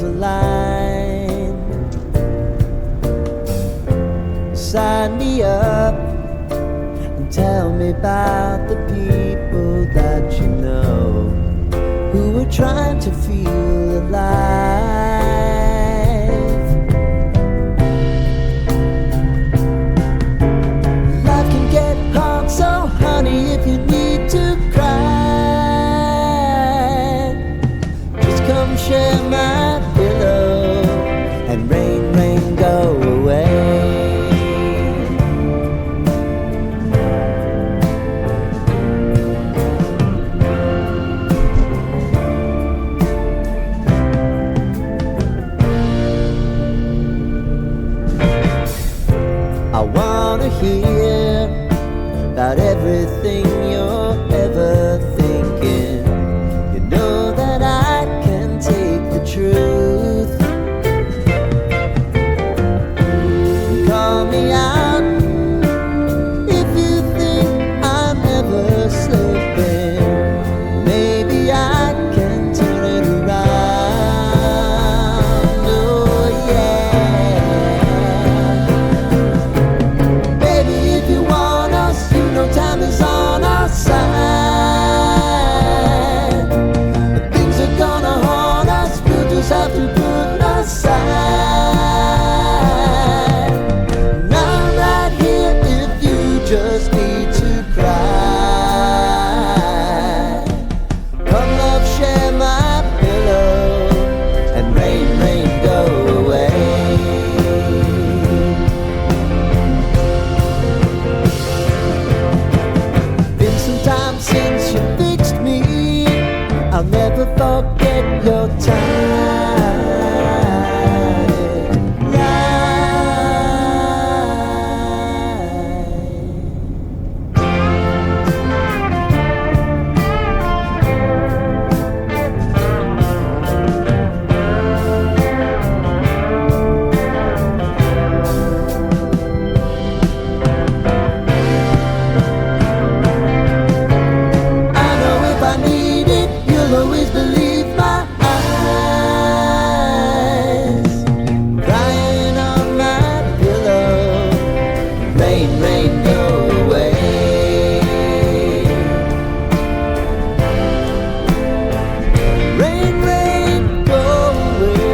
dreams align. Sign me up and tell me about the people that you know who are trying to feel alive. Life can get hard, so honey, if you need to cry, just come share my pillow and rain, rain, go away. I wanna hear about everything you're ever thinking. You know that I can take the truth. Call me out if you think I'm ever slipping. Maybe I can turn it around. Oh yeah. Baby, if you want us, you know time is on our side. But things are gonna haunt us, we'll just have to put aside. And I'm right here if you just need to cry. Come love, share my pillow and rain, rain, go away. Been some time since you fixed me. I'll never forget your time. I know if I need it, you'll always believe my eyes. Crying on my pillow, rain, rain, go away. Rain, rain, go away.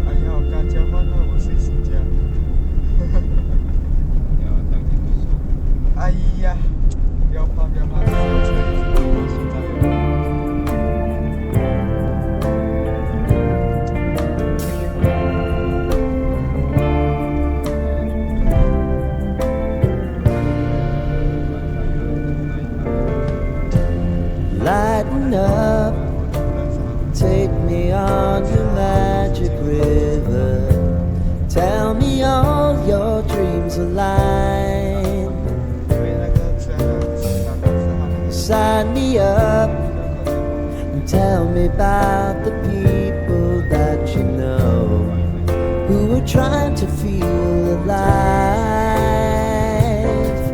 哎呀，我刚结婚了，我睡新家。哎呀，不要怕，不要怕，有车有现在有。Lighten up, take me on your magic river. Tell me all your dreams align. 对，那个车是那个是他那个。 Sign me up and tell me about the people that you know who are trying to feel alive.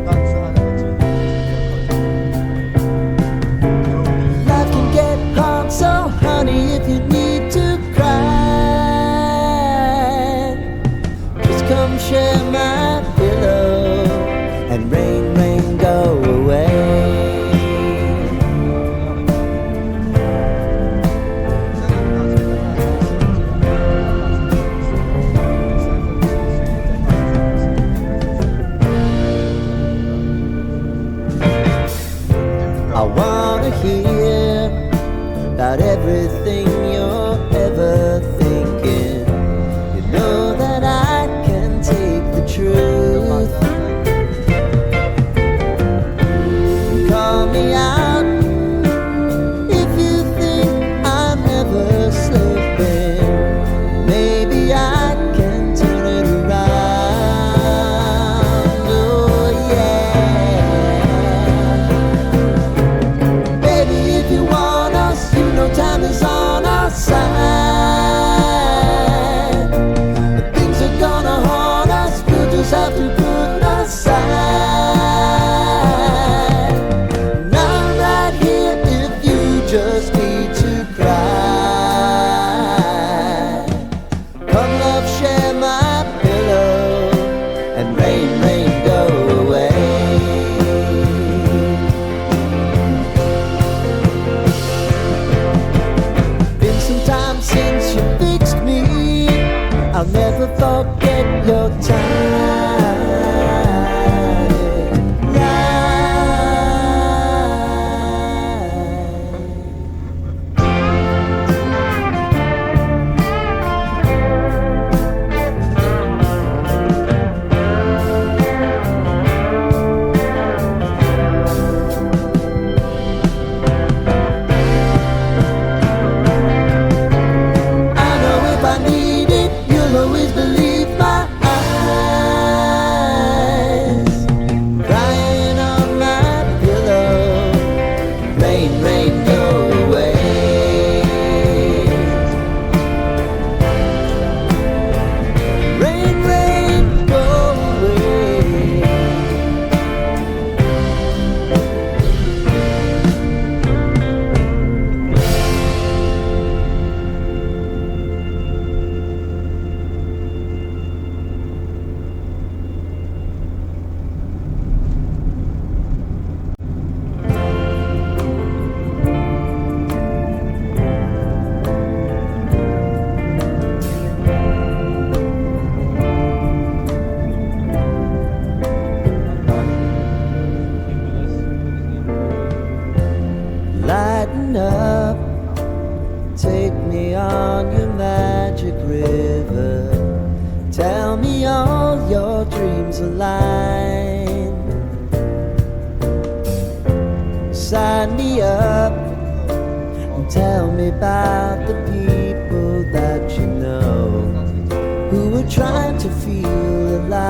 但是他那个车是比较靠近。 Life can get hard, so honey, if you need to cry, just come share my pillow and rain, rain, go away. I wanna hear about everything you're ever thinking. You know that I can take the truth. Call me out if you think I'm ever slipping. Maybe I can turn it around. Oh yeah. Baby, if you want us, you know time is on our side. But things are gonna haunt us, we'll just have sign me up and tell me about the people that you know who are trying to feel alive.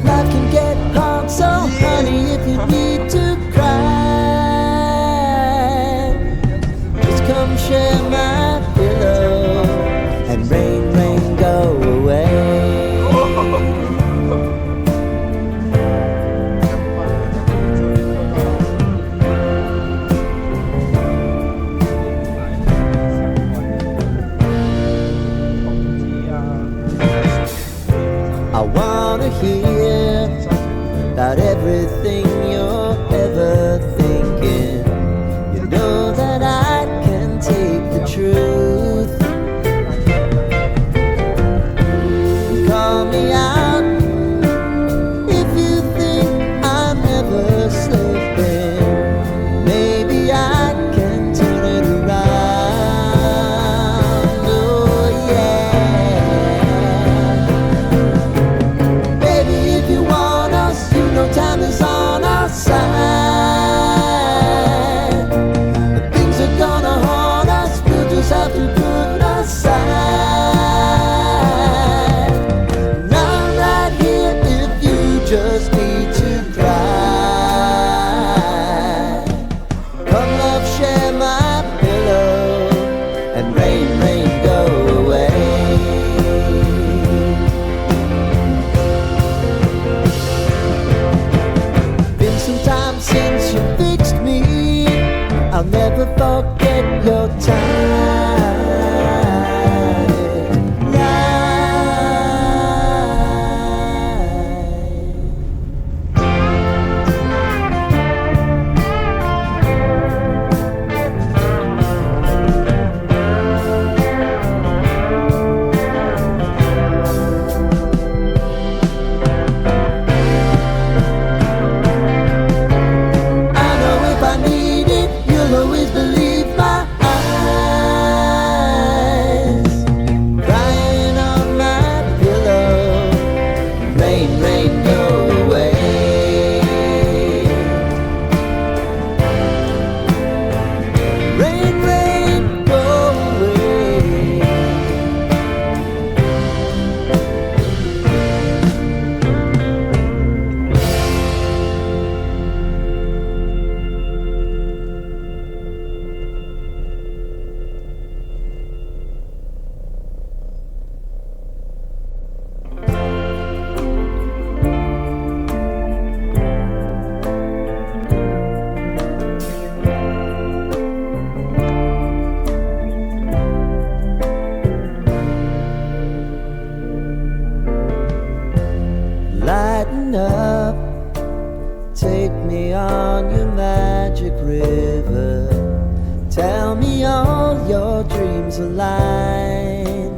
Life can get hard, so honey, if you need to cry, just come share my pillow and rain, rain, go away. I wanna hear about everything you're ever thinking. You know that I can take the truth. Call me out if you think I'm ever slipping. Maybe I can turn it around. Oh yeah. Baby, if you want us, you know time is on our side. Things are gonna haunt us, we'll just have to put aside. And I'm right here if you just need to cry. Come love, share my pillow and rain, rain, go away. Been some time since you fixed me. I'll never forget your time. I know if I need it, you'll always believe my eyes. Crying on my pillow, rain, rain, go away. Rain, rain, go away. Lighten up, take me on your magic river. Tell me all your dreams align.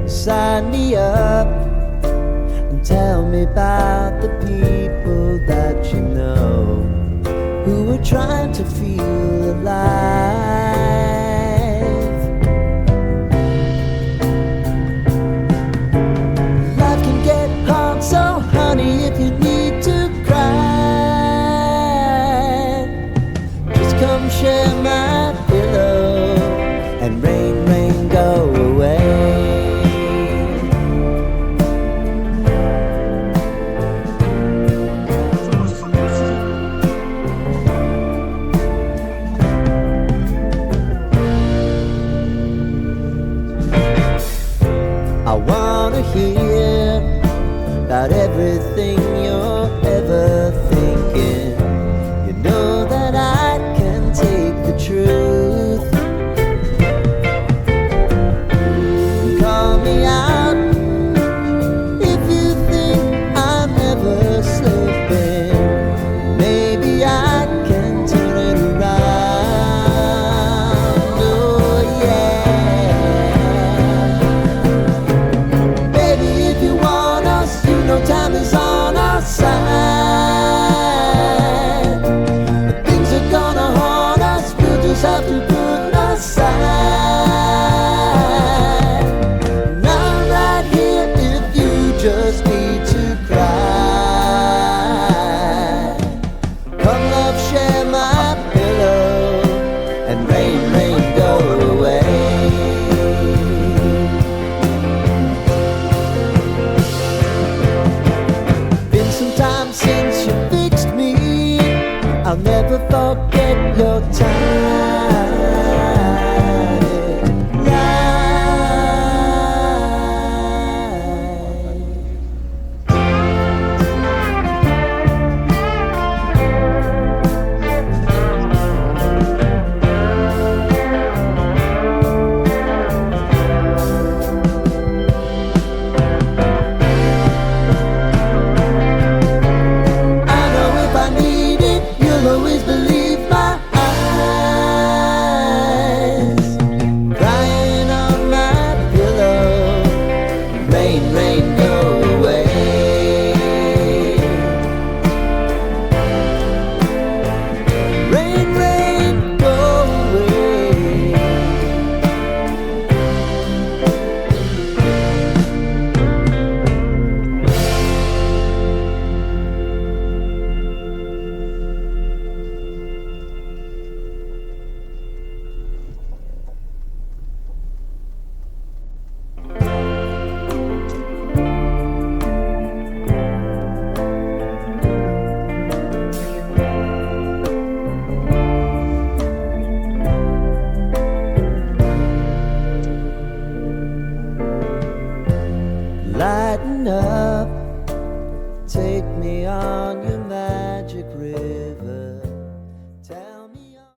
Sign me up and tell me about the people that you know who are trying to feel alive. Life can get hard, so honey, if you need to cry, just come share my pillow and rain, rain, go away. I wanna hear about everything you're ever thinking. You know that I can take the truth. Call me out